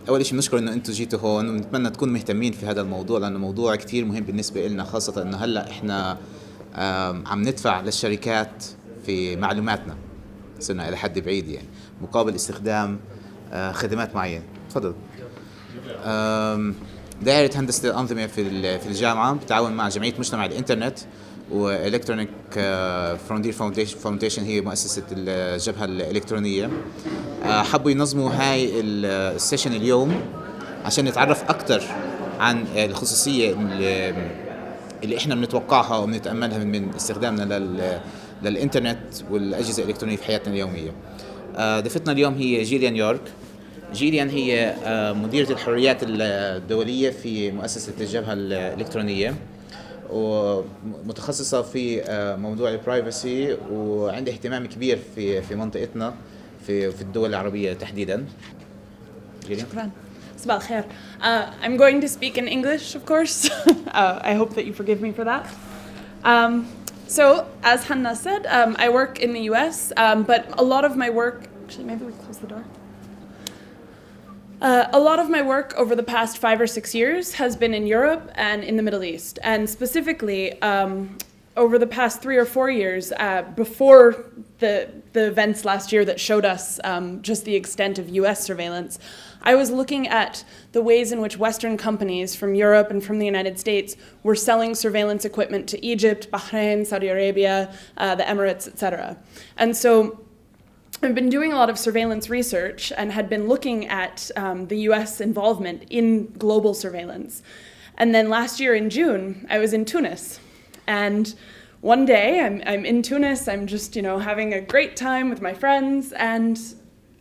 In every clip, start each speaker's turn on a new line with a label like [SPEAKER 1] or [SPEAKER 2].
[SPEAKER 1] أول شيء بنشكر إنه أنتم جيتوا هون، ونتمنى تكونوا مهتمين في هذا الموضوع لأنه موضوع كتير مهم بالنسبة لنا، خاصة إنه هلا إحنا عم ندفع للشركات في معلوماتنا، صرنا إلى حد بعيد يعني مقابل استخدام خدمات معينة. تفضل. دائرة هندسة الأنظمة في الجامعة بالتعاون مع جمعية مجتمع الإنترنت والإلكترونيك فاونديشن هي مؤسسة الجبهة الإلكترونية، حبوا ينظموا هاي السيشن اليوم عشان نتعرف أكتر عن الخصوصية اللي إحنا بنتوقعها وبنتأملها من استخدامنا للإنترنت والأجهزة الإلكترونية في حياتنا اليومية. ضيفتنا اليوم هي جيليان يورك. جيليان هي مديرة الحريات الدولية في مؤسسة الجبهة الإلكترونية، ومتخصصة في موضوع البرايفسي، وعندها اهتمام كبير في منطقتنا في الدول العربية تحديدا.
[SPEAKER 2] شكرا. صباح الخير. I'm going to speak in English, of course. I hope that you forgive me for that. So, as Hanna said, I work in the US, but a lot of my work, actually maybe we close the door. A lot of my work over the past 5 or 6 years has been in Europe and in the Middle East, and specifically over the past 3 or 4 years, before the events last year that showed us just the extent of US surveillance, I was looking at the ways in which Western companies from Europe and from the United States were selling surveillance equipment to Egypt, Bahrain, Saudi Arabia, the Emirates, etc. And so I've been doing a lot of surveillance research and had been looking at the US involvement in global surveillance. And then last year in June, I was in Tunis. And one day I'm in Tunis, I'm just, having a great time with my friends, and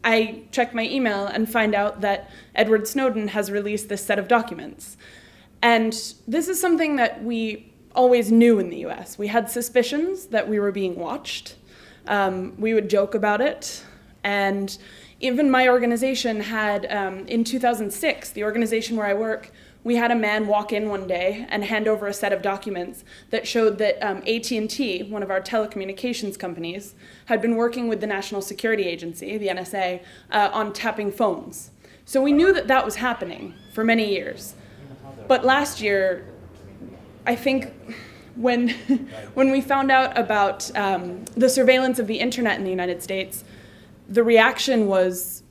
[SPEAKER 2] I check my email and find out that Edward Snowden has released this set of documents. And this is something that we always knew in the US. We had suspicions that we were being watched. We would joke about it, and even my organization had, in 2006, the organization where I work, we had a man walk in one day and hand over a set of documents that showed that AT&T, one of our telecommunications companies, had been working with the National Security Agency, the NSA, on tapping phones. So we knew that that was happening for many years. But last year, I think when we found out about the surveillance of the internet in the United States, the reaction was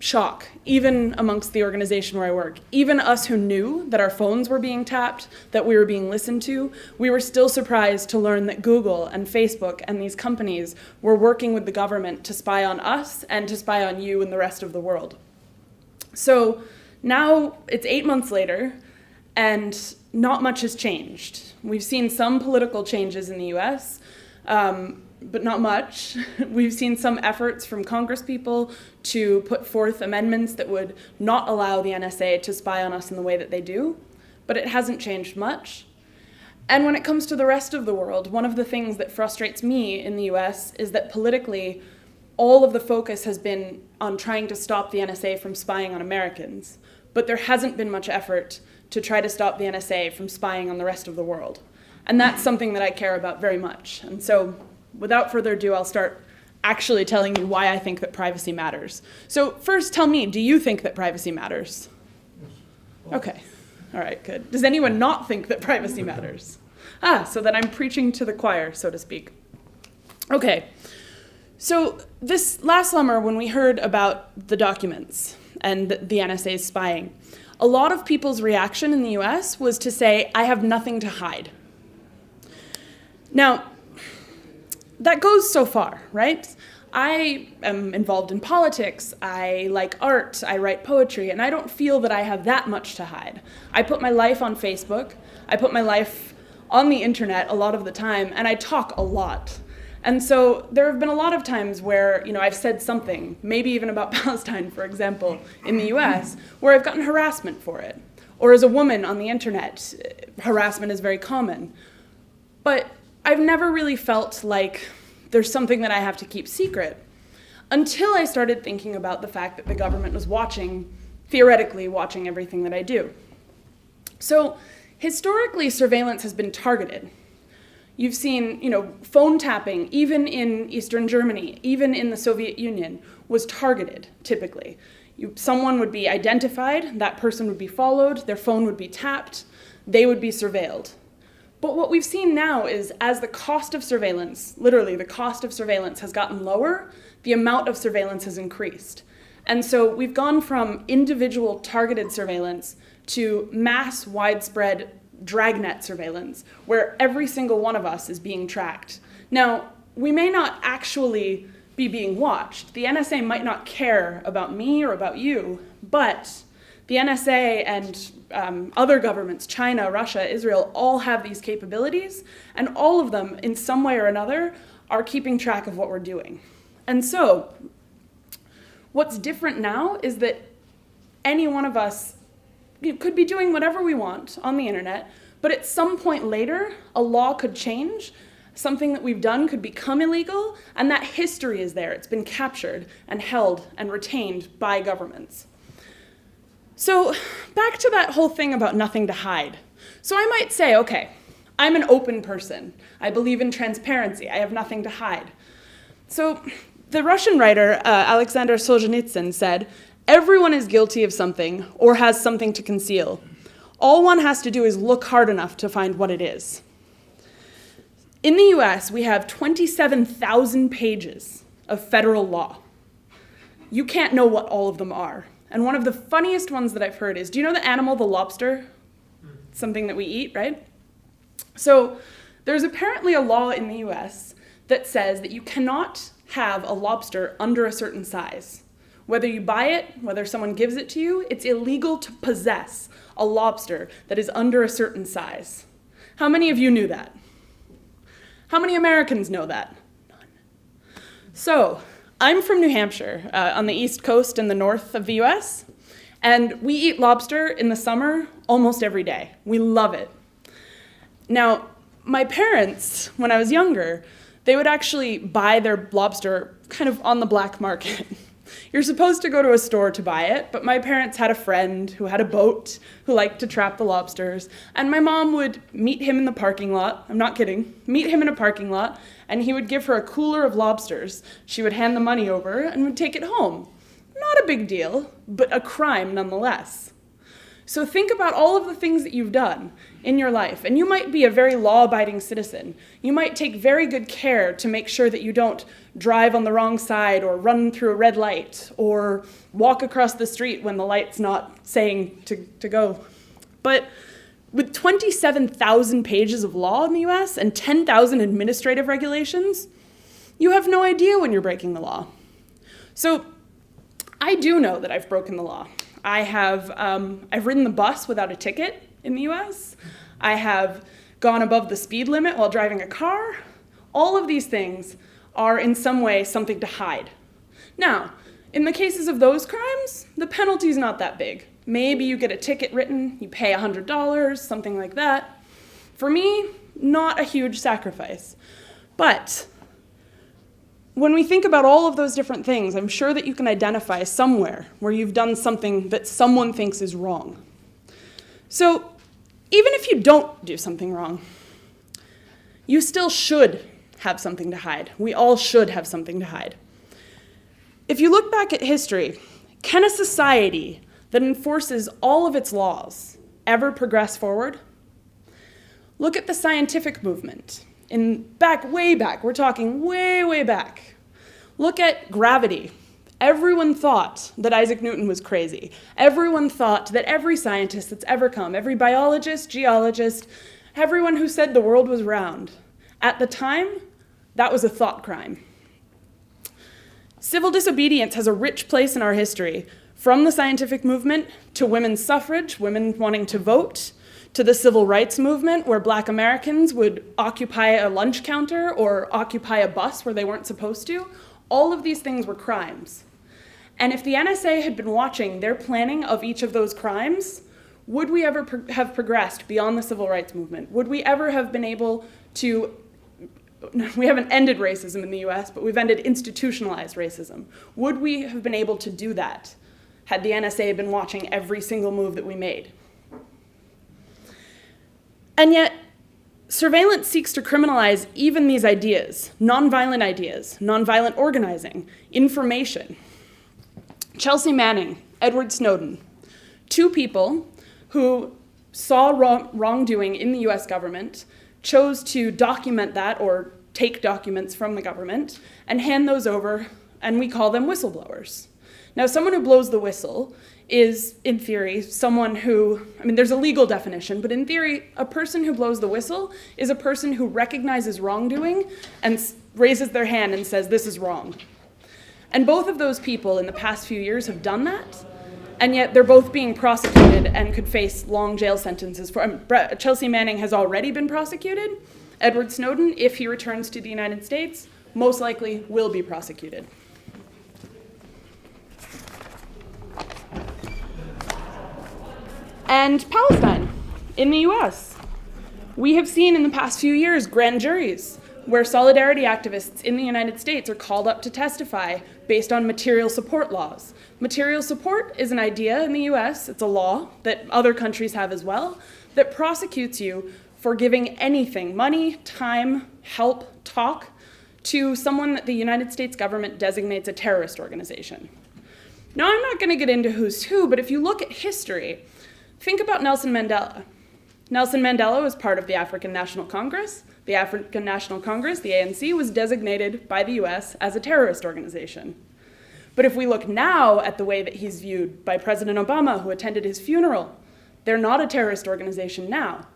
[SPEAKER 2] shock, even amongst the organization where I work. Even us who knew that our phones were being tapped, that we were being listened to, we were still surprised to learn that Google and Facebook and these companies were working with the government to spy on us and to spy on you and the rest of the world. So now it's 8 months later, and not much has changed. We've seen some political changes in the US, but not much. We've seen some efforts from Congress people to put forth amendments that would not allow the NSA to spy on us in the way that they do, but it hasn't changed much. And when it comes to the rest of the world, one of the things that frustrates me in the US is that politically, all of the focus has been on trying to stop the NSA from spying on Americans, but there hasn't been much effort to try to stop the NSA from spying on the rest of the world. And that's something that I care about very much. And so, without further ado, I'll start actually telling you why I think that privacy matters. So first, tell me, do you think that privacy matters? Okay, all right, good. Does anyone not think that privacy matters? So then I'm preaching to the choir, so to speak. Okay, so this last summer when we heard about the documents and the NSA's spying, a lot of people's reaction in the US was to say, I have nothing to hide. Now, that goes so far, right? I am involved in politics, I like art, I write poetry, and I don't feel that I have that much to hide. I put my life on Facebook, I put my life on the internet a lot of the time, and I talk a lot. And so there have been a lot of times where, I've said something, maybe even about Palestine, for example, in the US, where I've gotten harassment for it. Or as a woman on the internet, harassment is very common. But I've never really felt like there's something that I have to keep secret until I started thinking about the fact that the government was theoretically watching everything that I do. So historically, surveillance has been targeted. You've seen, phone tapping, even in Eastern Germany, even in the Soviet Union, was targeted, typically. Someone would be identified, that person would be followed, their phone would be tapped, they would be surveilled. But what we've seen now is as the cost of surveillance, literally the cost of surveillance has gotten lower, the amount of surveillance has increased. And so we've gone from individual targeted surveillance to mass widespread dragnet surveillance, where every single one of us is being tracked. Now, we may not actually be being watched. The NSA might not care about me or about you, but the NSA and other governments, China, Russia, Israel, all have these capabilities, and all of them, in some way or another, are keeping track of what we're doing. And so, what's different now is that any one of us could be doing whatever we want on the internet, but at some point later, a law could change, something that we've done could become illegal, and that history is there. It's been captured and held and retained by governments. So back to that whole thing about nothing to hide. So I might say, okay, I'm an open person. I believe in transparency. I have nothing to hide. So the Russian writer Alexander Solzhenitsyn said, everyone is guilty of something or has something to conceal. All one has to do is look hard enough to find what it is. In the US, we have 27,000 pages of federal law. You can't know what all of them are. And one of the funniest ones that I've heard is, do you know the animal, the lobster? Something that we eat, right? So there's apparently a law in the US that says that you cannot have a lobster under a certain size. Whether you buy it, whether someone gives it to you, it's illegal to possess a lobster that is under a certain size. How many of you knew that? How many Americans know that? None. So, I'm from New Hampshire, on the East Coast and the north of the US, and we eat lobster in the summer almost every day. We love it. Now, my parents, when I was younger, they would actually buy their lobster kind of on the black market. You're supposed to go to a store to buy it, but my parents had a friend who had a boat who liked to trap the lobsters, and my mom would meet him in the parking lot. I'm not kidding. Meet him in a parking lot, and he would give her a cooler of lobsters. She would hand the money over and would take it home. Not a big deal, but a crime nonetheless. So think about all of the things that you've done in your life, and you might be a very law-abiding citizen. You might take very good care to make sure that you don't drive on the wrong side or run through a red light or walk across the street when the light's not saying to go. But with 27,000 pages of law in the US and 10,000 administrative regulations, you have no idea when you're breaking the law. So I do know that I've broken the law. I've ridden the bus without a ticket in the US. I have gone above the speed limit while driving a car. All of these things are in some way something to hide. Now, in the cases of those crimes, the penalty's not that big. Maybe you get a ticket written, you pay $100, something like that. For me, not a huge sacrifice. But when we think about all of those different things, I'm sure that you can identify somewhere where you've done something that someone thinks is wrong. So even if you don't do something wrong, you still should have something to hide. We all should have something to hide. If you look back at history, can a society that enforces all of its laws ever progress forward? Look at the scientific movement. Way back, we're talking way back. Look at gravity. Everyone thought that Isaac Newton was crazy. Everyone thought that every scientist that's ever come, every biologist, geologist, everyone who said the world was round, at the time, that was a thought crime. Civil disobedience has a rich place in our history, from the scientific movement to women's suffrage, women wanting to vote, to the civil rights movement, where Black Americans would occupy a lunch counter or occupy a bus where they weren't supposed to. All of these things were crimes. And if the NSA had been watching their planning of each of those crimes, would we ever have progressed beyond the civil rights movement? Would we ever have been able to, we haven't ended racism in the US, but we've ended institutionalized racism. Would we have been able to do that had the NSA been watching every single move that we made? And yet, surveillance seeks to criminalize even these ideas, nonviolent organizing, information. Chelsea Manning, Edward Snowden. Two people who saw wrongdoing in the US government, chose to document that or take documents from the government and hand those over, and we call them whistleblowers. Now, someone who blows the whistle is, in theory, someone who, I mean, there's a legal definition, but in theory, a person who blows the whistle is a person who recognizes wrongdoing and raises their hand and says, this is wrong. And both of those people in the past few years have done that, and yet they're both being prosecuted and could face long jail sentences. Chelsea Manning has already been prosecuted. Edward Snowden, if he returns to the United States, most likely will be prosecuted. And Palestine, in the US. We have seen in the past few years grand juries where solidarity activists in the United States are called up to testify based on material support laws. Material support is an idea in the US, it's a law that other countries have as well, that prosecutes you for giving anything, money, time, help, talk, to someone that the United States government designates a terrorist organization. Now, I'm not going to get into who's who, but if you look at history, think about Nelson Mandela. Nelson Mandela was part of the African National Congress. The African National Congress, the ANC, was designated by the US as a terrorist organization. But if we look now at the way that he's viewed by President Obama, who attended his funeral, they're not a terrorist organization now.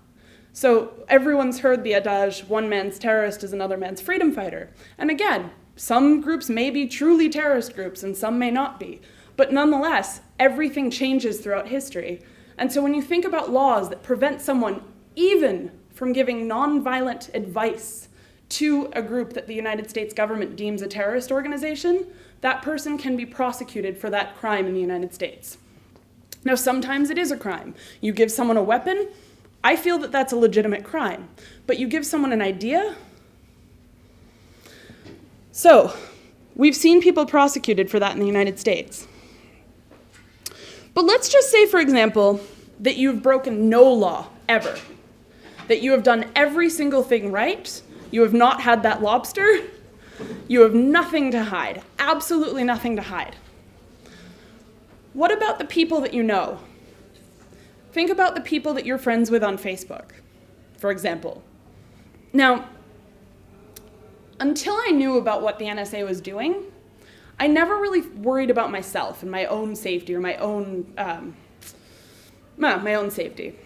[SPEAKER 2] So everyone's heard the adage, one man's terrorist is another man's freedom fighter. And again, some groups may be truly terrorist groups and some may not be. But nonetheless, everything changes throughout history. And so when you think about laws that prevent someone even from giving nonviolent advice to a group that the United States government deems a terrorist organization, that person can be prosecuted for that crime in the United States. Now, sometimes it is a crime. You give someone a weapon, I feel that that's a legitimate crime. But you give someone an idea? So, we've seen people prosecuted for that in the United States. But let's just say, for example, that you've broken no law, ever. That you have done every single thing right, you have not had that lobster, you have nothing to hide, absolutely nothing to hide. What about the people that you know? Think about the people that you're friends with on Facebook, for example. Now, until I knew about what the NSA was doing, I never really worried about myself and my own safety or my own safety.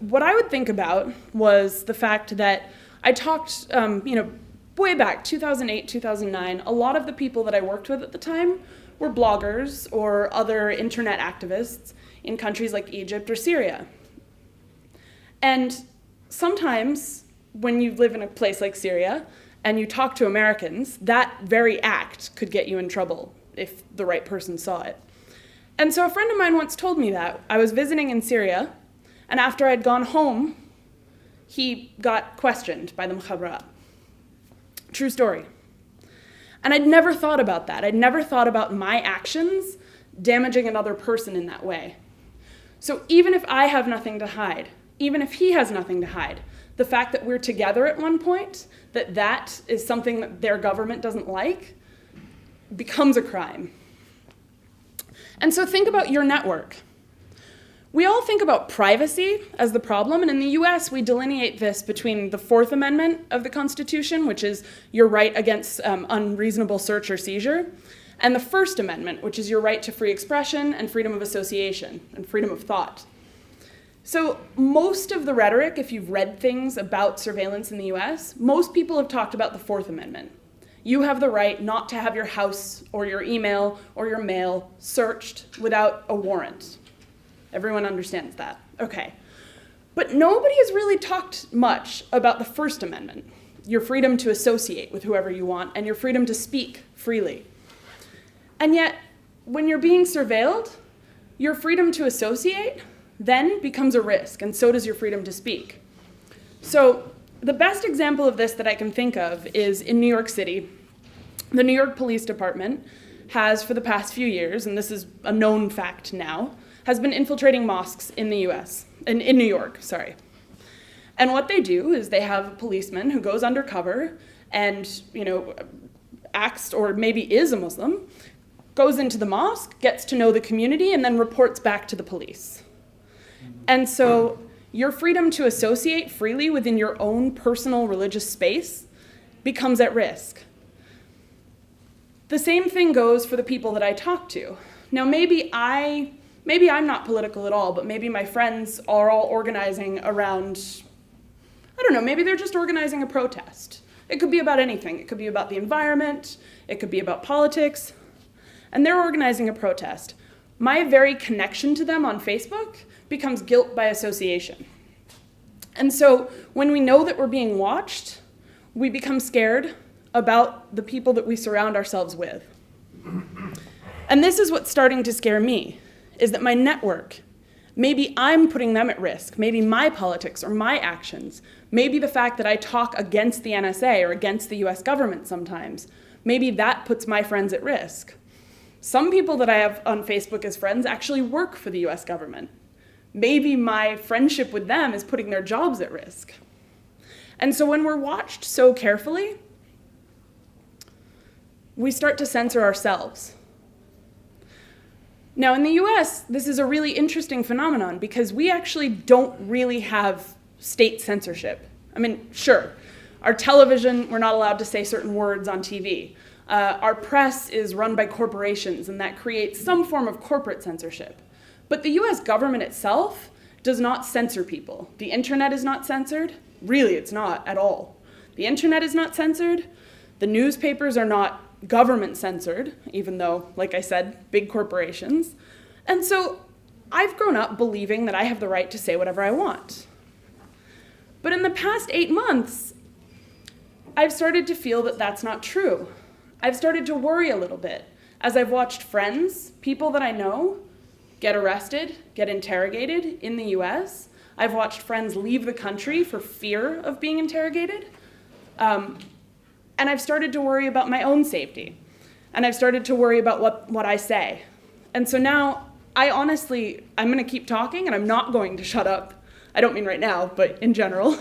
[SPEAKER 2] What I would think about was the fact that I talked, way back, 2008, 2009, a lot of the people that I worked with at the time were bloggers or other internet activists in countries like Egypt or Syria. And sometimes when you live in a place like Syria and you talk to Americans, that very act could get you in trouble if the right person saw it. And so a friend of mine once told me that. I was visiting in Syria, and after I'd gone home, he got questioned by the محاضرة. True story. And I'd never thought about that. I'd never thought about my actions damaging another person in that way. So even if I have nothing to hide, even if he has nothing to hide, the fact that we're together at one point, that is something that their government doesn't like, becomes a crime. And so think about your network. We all think about privacy as the problem, and in the US, we delineate this between the Fourth Amendment of the Constitution, which is your right against unreasonable search or seizure, and the First Amendment, which is your right to free expression and freedom of association and freedom of thought. So most of the rhetoric, if you've read things about surveillance in the US, most people have talked about the Fourth Amendment. You have the right not to have your house or your email or your mail searched without a warrant. Everyone understands that. Okay. But nobody has really talked much about the First Amendment, your freedom to associate with whoever you want and your freedom to speak freely. And yet, when you're being surveilled, your freedom to associate then becomes a risk, and so does your freedom to speak. So the best example of this that I can think of is in New York City. The New York Police Department has, for the past few years, and this is a known fact now, has been infiltrating mosques in the US, in New York, sorry. And what they do is they have a policeman who goes undercover and, acts, or maybe is a Muslim, goes into the mosque, gets to know the community, and then reports back to the police. And so your freedom to associate freely within your own personal religious space becomes at risk. The same thing goes for the people that I talk to. Now, maybe I'm not political at all, but maybe my friends are all organizing around, I don't know, maybe they're just organizing a protest. It could be about anything. It could be about the environment. It could be about politics. And they're organizing a protest. My very connection to them on Facebook becomes guilt by association. And so when we know that we're being watched, we become scared about the people that we surround ourselves with. And this is what's starting to scare me, is that my network, maybe I'm putting them at risk, maybe my politics or my actions, maybe the fact that I talk against the NSA or against the US government sometimes, maybe that puts my friends at risk. Some people that I have on Facebook as friends actually work for the US government. Maybe my friendship with them is putting their jobs at risk. And so when we're watched so carefully, we start to censor ourselves. Now in the US, this is a really interesting phenomenon because we actually don't really have state censorship. I mean, sure, our television, we're not allowed to say certain words on TV. Our press is run by corporations, and that creates some form of corporate censorship. But the US government itself does not censor people. The internet is not censored. Really, it's not at all. The internet is not censored. The newspapers are not government censored, even though, like I said, big corporations. And so I've grown up believing that I have the right to say whatever I want. But in the past 8 months, I've started to feel that that's not true. I've started to worry a little bit as I've watched friends, people that I know, get arrested, get interrogated in the US. I've watched friends leave the country for fear of being interrogated. And I've started to worry about my own safety. And I've started to worry about what I say. And so now, I'm gonna keep talking and I'm not going to shut up. I don't mean right now, but in general.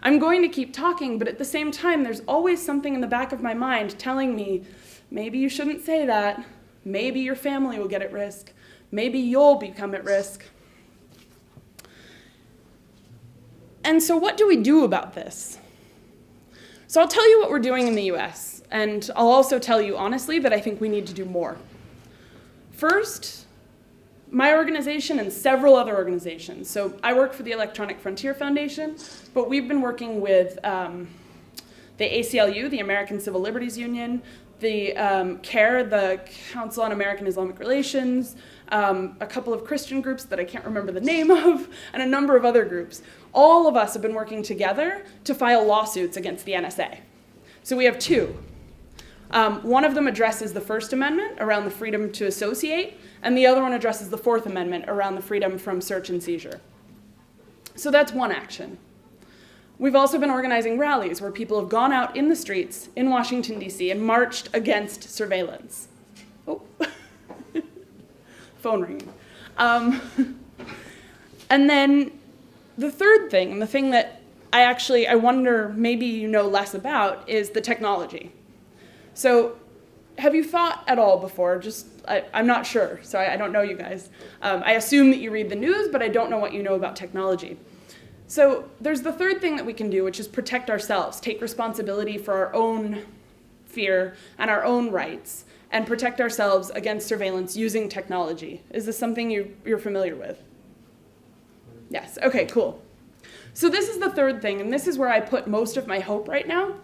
[SPEAKER 2] I'm going to keep talking, but at the same time, there's always something in the back of my mind telling me, maybe you shouldn't say that. Maybe your family will get at risk. Maybe you'll become at risk. And so what do we do about this? So I'll tell you what we're doing in the US, and I'll also tell you honestly that I think we need to do more. First, my organization and several other organizations. So I work for the Electronic Frontier Foundation, but we've been working with the ACLU, the American Civil Liberties Union, the CARE, the Council on American Islamic Relations, a couple of Christian groups that I can't remember the name of, and a number of other groups. All of us have been working together to file lawsuits against the NSA. So we have two. One of them addresses the First Amendment around the freedom to associate, and the other one addresses the Fourth Amendment around the freedom from search and seizure. So that's one action. We've also been organizing rallies where people have gone out in the streets in Washington, D.C. and marched against surveillance. Oh, phone ringing. And then the third thing, and the thing that I wonder maybe you know less about, is the technology. So have you thought at all before, I'm not sure, so I don't know you guys. I assume that you read the news, but I don't know what you know about technology. So there's the third thing that we can do, which is protect ourselves, take responsibility for our own fear and our own rights, and protect ourselves against surveillance using technology. Is this something you're familiar with? Yes, okay, cool. So this is the third thing, and this is where I put most of my hope right now,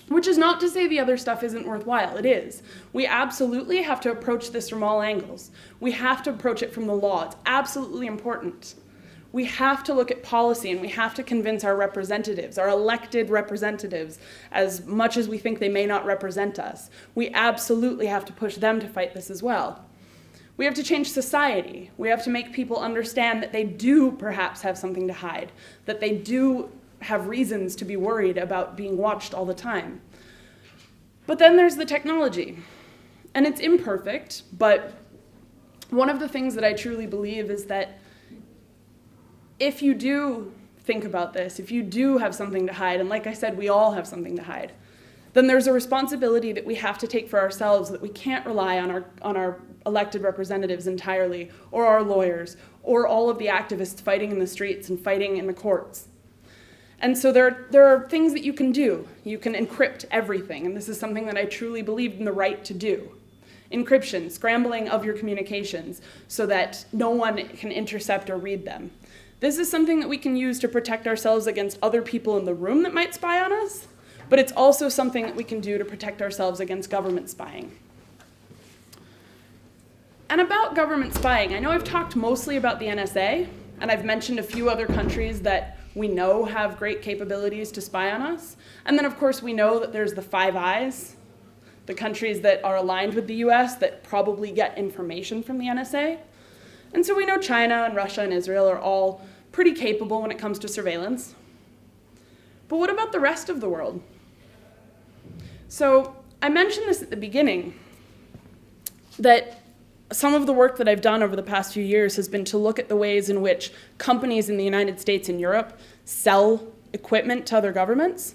[SPEAKER 2] which is not to say the other stuff isn't worthwhile. It is. We absolutely have to approach this from all angles. We have to approach it from the law. It's absolutely important. We have to look at policy, and we have to convince our representatives, our elected representatives, as much as we think they may not represent us. We absolutely have to push them to fight this as well. We have to change society. We have to make people understand that they do perhaps have something to hide, that they do have reasons to be worried about being watched all the time. But then there's the technology. And it's imperfect, but one of the things that I truly believe is that if you do think about this, if you do have something to hide, and like I said, we all have something to hide, then there's a responsibility that we have to take for ourselves, that we can't rely on our elected representatives entirely, or our lawyers, or all of the activists fighting in the streets and fighting in the courts. And so there are things that you can do. You can encrypt everything, and this is something that I truly believe in the right to do. Encryption, scrambling of your communications so that no one can intercept or read them. This is something that we can use to protect ourselves against other people in the room that might spy on us, but it's also something that we can do to protect ourselves against government spying. And about government spying, I know I've talked mostly about the NSA, and I've mentioned a few other countries that we know have great capabilities to spy on us. And then, of course, we know that there's the Five Eyes, the countries that are aligned with the US that probably get information from the NSA. And so we know China and Russia and Israel are all pretty capable when it comes to surveillance. But what about the rest of the world? So I mentioned this at the beginning, that some of the work that I've done over the past few years has been to look at the ways in which companies in the United States and Europe sell equipment to other governments.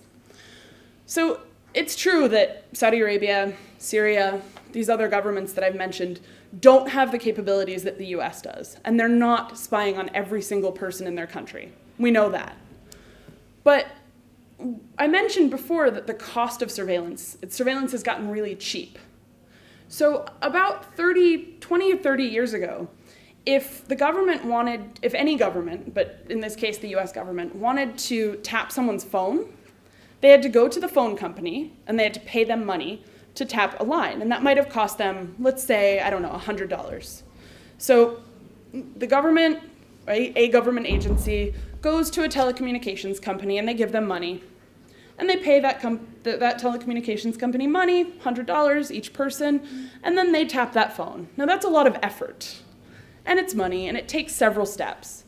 [SPEAKER 2] So it's true that Saudi Arabia, Syria, these other governments that I've mentioned don't have the capabilities that the US does, and they're not spying on every single person in their country. We know that. But I mentioned before that the cost of surveillance has gotten really cheap. So about 20 or 30 years ago, if any government, but in this case the US government, wanted to tap someone's phone, they had to go to the phone company and they had to pay them money to tap a line. And that might have cost them, let's say, I don't know, $100. So the government, right, a government agency, goes to a telecommunications company and they give them money. And they pay that telecommunications company money, $100 each person, and then they tap that phone. Now that's a lot of effort, and it's money, and it takes several steps.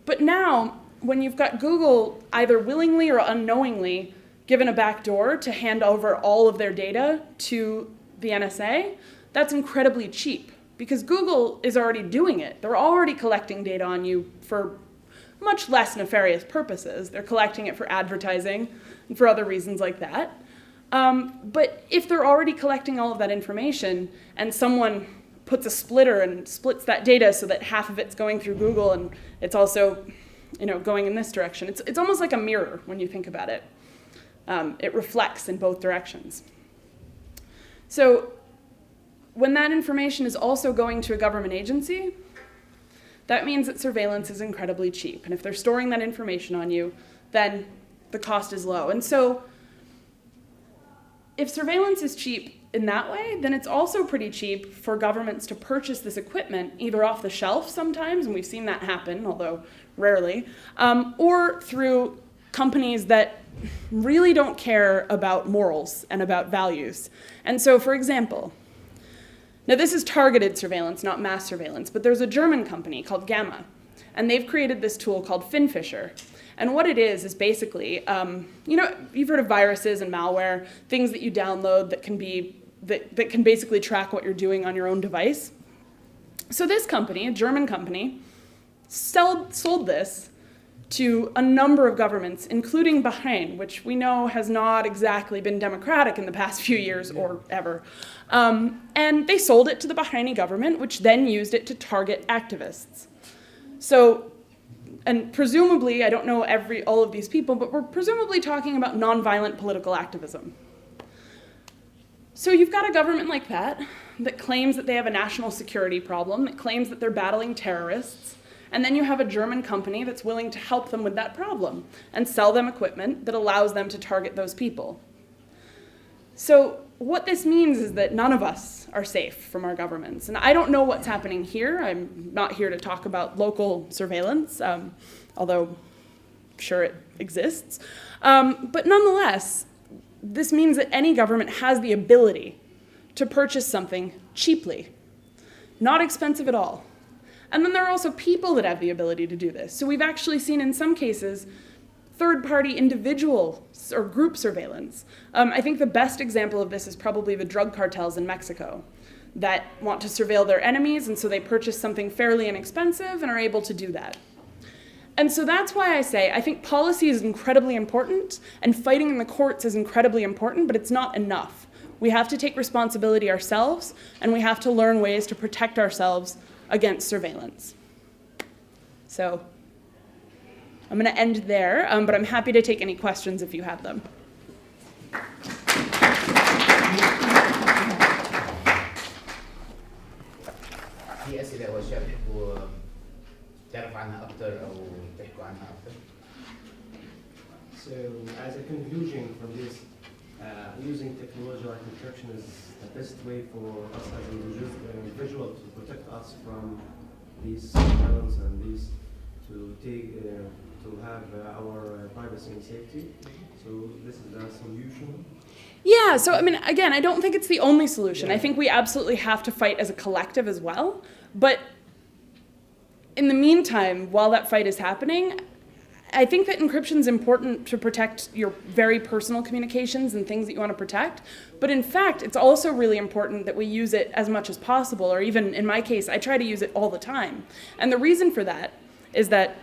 [SPEAKER 2] But now, when you've got Google either willingly or unknowingly given a backdoor to hand over all of their data to the NSA, that's incredibly cheap, because Google is already doing it. They're already collecting data on you for much less nefarious purposes. They're collecting it for advertising and for other reasons like that. But if they're already collecting all of that information and someone puts a splitter and splits that data so that half of it's going through Google and it's also, going in this direction, it's almost like a mirror when you think about it. It reflects in both directions. So when that information is also going to a government agency, that means that surveillance is incredibly cheap. And if they're storing that information on you, then the cost is low. And so if surveillance is cheap in that way, then it's also pretty cheap for governments to purchase this equipment, either off the shelf sometimes, and we've seen that happen, although rarely, or through companies that really don't care about morals and about values. And so, for example, now this is targeted surveillance, not mass surveillance, but there's a German company called Gamma, and they've created this tool called Finfisher. And what it is basically, you've heard of viruses and malware, things that you download that can basically track what you're doing on your own device. So this company, a German company, sold this to a number of governments, including Bahrain, which we know has not exactly been democratic in the past few years or ever. And they sold it to the Bahraini government, which then used it to target activists. So, and presumably, I don't know all of these people, but we're presumably talking about nonviolent political activism. So you've got a government like that claims that they have a national security problem, that claims that they're battling terrorists, and then you have a German company that's willing to help them with that problem and sell them equipment that allows them to target those people. So what this means is that none of us are safe from our governments. And I don't know what's happening here. I'm not here to talk about local surveillance, although I'm sure it exists. But nonetheless, this means that any government has the ability to purchase something cheaply, not expensive at all. And then there are also people that have the ability to do this. So we've actually seen in some cases third-party individual or group surveillance. I think the best example of this is probably the drug cartels in Mexico that want to surveil their enemies, and so they purchase something fairly inexpensive and are able to do that. And so that's why I say I think policy is incredibly important and fighting in the courts is incredibly important, but it's not enough. We have to take responsibility ourselves, and we have to learn ways to protect ourselves against surveillance. So I'm going to end there, but I'm happy to take any questions if you have them.
[SPEAKER 1] في أسئلة أو أشياء بتحبوا تعرفوا عنها أكثر أو تحكوا عنها أكثر؟
[SPEAKER 3] So, as a conclusion from this, using technology like encryption is the best way for us as individuals to protect us from these surveillance and these to have our privacy and safety. So this is the solution.
[SPEAKER 2] Yeah, so I mean, again, I don't think it's the only solution. Yeah. I think we absolutely have to fight as a collective as well. But in the meantime, while that fight is happening, I think that encryption is important to protect your very personal communications and things that you want to protect. But in fact, it's also really important that we use it as much as possible, or even in my case, I try to use it all the time. And the reason for that is that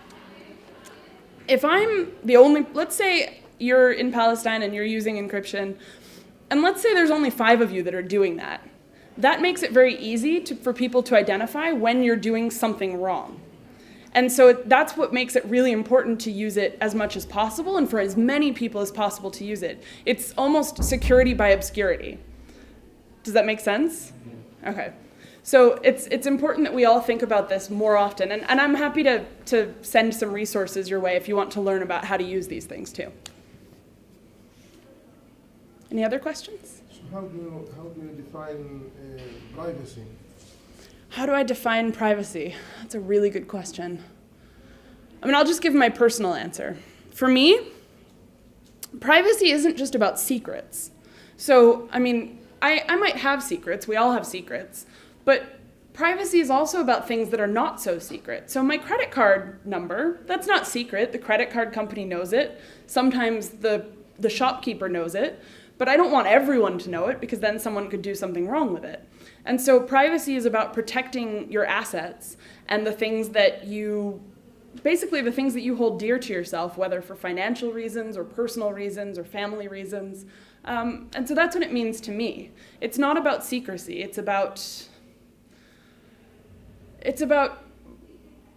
[SPEAKER 2] if I'm the only, let's say you're in Palestine and you're using encryption, and let's say there's only 5 of you that are doing that. That makes it very easy for people to identify when you're doing something wrong. And so that's what makes it really important to use it as much as possible and for as many people as possible to use it. It's almost security by obscurity. Does that make sense? Okay. So it's important that we all think about this more often. And I'm happy to send some resources your way if you want to learn about how to use these things too. Any other questions?
[SPEAKER 4] So how do you define privacy?
[SPEAKER 2] How do I define privacy? That's a really good question. I mean, I'll just give my personal answer. For me, privacy isn't just about secrets. So, I mean, I might have secrets, we all have secrets, but privacy is also about things that are not so secret. So my credit card number, that's not secret. The credit card company knows it. Sometimes the shopkeeper knows it, but I don't want everyone to know it because then someone could do something wrong with it. And so privacy is about protecting your assets and the things that you, basically the things that you hold dear to yourself, whether for financial reasons or personal reasons or family reasons. And so that's what it means to me. It's not about secrecy. It's about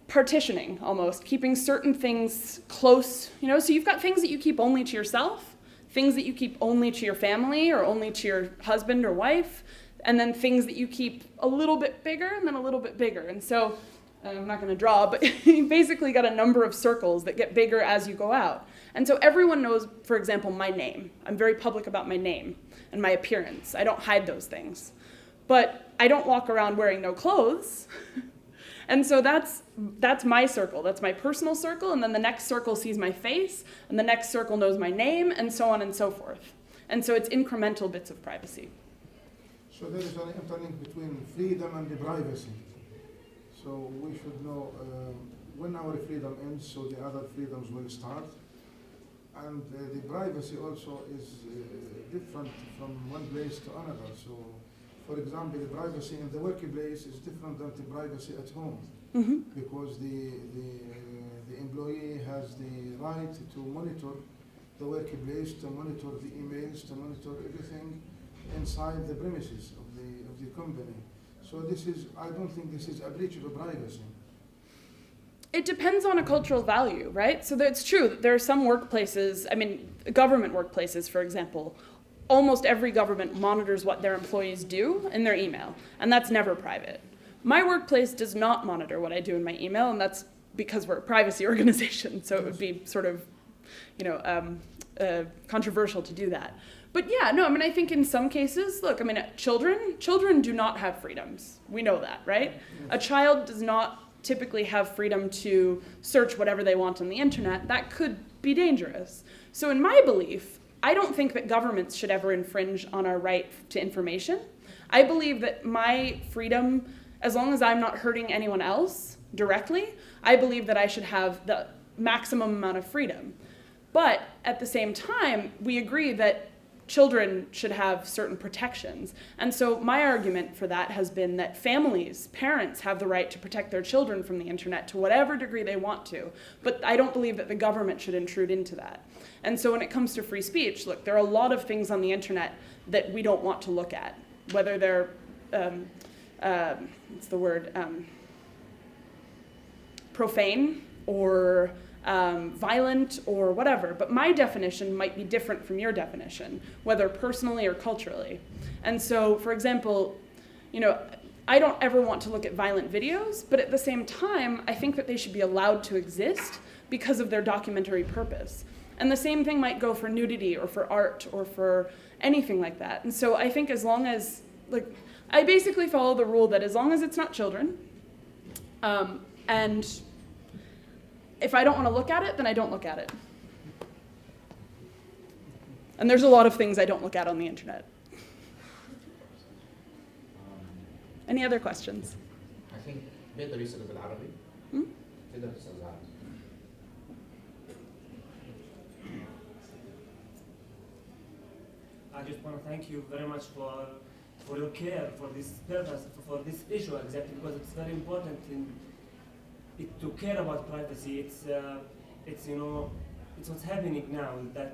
[SPEAKER 2] partitioning almost, keeping certain things close, so you've got things that you keep only to yourself, things that you keep only to your family or only to your husband or wife, and then things that you keep a little bit bigger and then a little bit bigger. And so, I'm not going to draw, but you basically got a number of circles that get bigger as you go out. And so everyone knows, for example, my name. I'm very public about my name and my appearance. I don't hide those things. But I don't walk around wearing no clothes. And so that's my circle. That's my personal circle. And then the next circle sees my face, and the next circle knows my name, and so on and so forth. And so it's incremental bits of privacy.
[SPEAKER 4] So there is an interlink between freedom and the privacy. So we should know when our freedom ends, so the other freedoms will start. And the privacy also is different from one place to another. So, for example, the privacy in the workplace is different than the privacy at home. Mm-hmm. Because the employee has the right to monitor the workplace, to monitor the emails, to monitor everything inside the premises of the company. So I don't think this is a breach of privacy.
[SPEAKER 2] It depends on a cultural value, right? So it's true that there are some workplaces, government workplaces, for example, almost every government monitors what their employees do in their email, and that's never private. My workplace does not monitor what I do in my email, and that's because we're a privacy organization, so it would be sort of, controversial to do that. But yeah, no, I think in some cases, look, children do not have freedoms. We know that, right? A child does not typically have freedom to search whatever they want on the internet. That could be dangerous. So in my belief, I don't think that governments should ever infringe on our right to information. I believe that my freedom, as long as I'm not hurting anyone else directly, I believe that I should have the maximum amount of freedom. But at the same time, we agree that children should have certain protections. And so my argument for that has been that families, parents have the right to protect their children from the internet to whatever degree they want to. But I don't believe that the government should intrude into that. And so when it comes to free speech, look, there are a lot of things on the internet that we don't want to look at, whether they're, what's the word, profane or violent or whatever, but my definition might be different from your definition, whether personally or culturally. And so, for example, I don't ever want to look at violent videos, but at the same time, I think that they should be allowed to exist because of their documentary purpose. And the same thing might go for nudity or for art or for anything like that. And so I think as long as, I basically follow the rule that as long as it's not children, and if I don't want to look at it, then I don't look at it. And there's a lot of things I don't look at on the internet. Any other questions?
[SPEAKER 1] I think بيقدر يسأل بالعربي. تقدر تسأل بالعربي.
[SPEAKER 5] I just want to thank you very much for your care for this purpose, for this issue exactly, because it's very important to care about privacy. It's what's happening now, that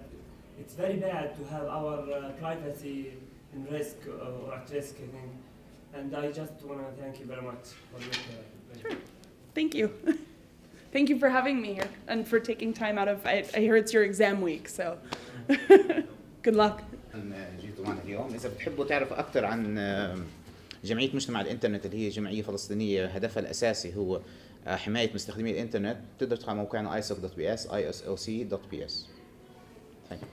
[SPEAKER 5] it's very bad to have our privacy in risk or at risk, I think. And I just want to thank you very much for your care.
[SPEAKER 2] Sure. Thank you. Thank you for having me here and for taking time out of, I hear it's your exam week, so good luck.
[SPEAKER 1] جيتوا معنا اليوم. إذا بتحبوا تعرفوا أكثر عن جمعية مجتمع الإنترنت اللي هي جمعية فلسطينية هدفها الأساسي هو حماية مستخدمي الإنترنت، تقدر تدخل على موقعنا isoc.ps isoc.ps. Thank you.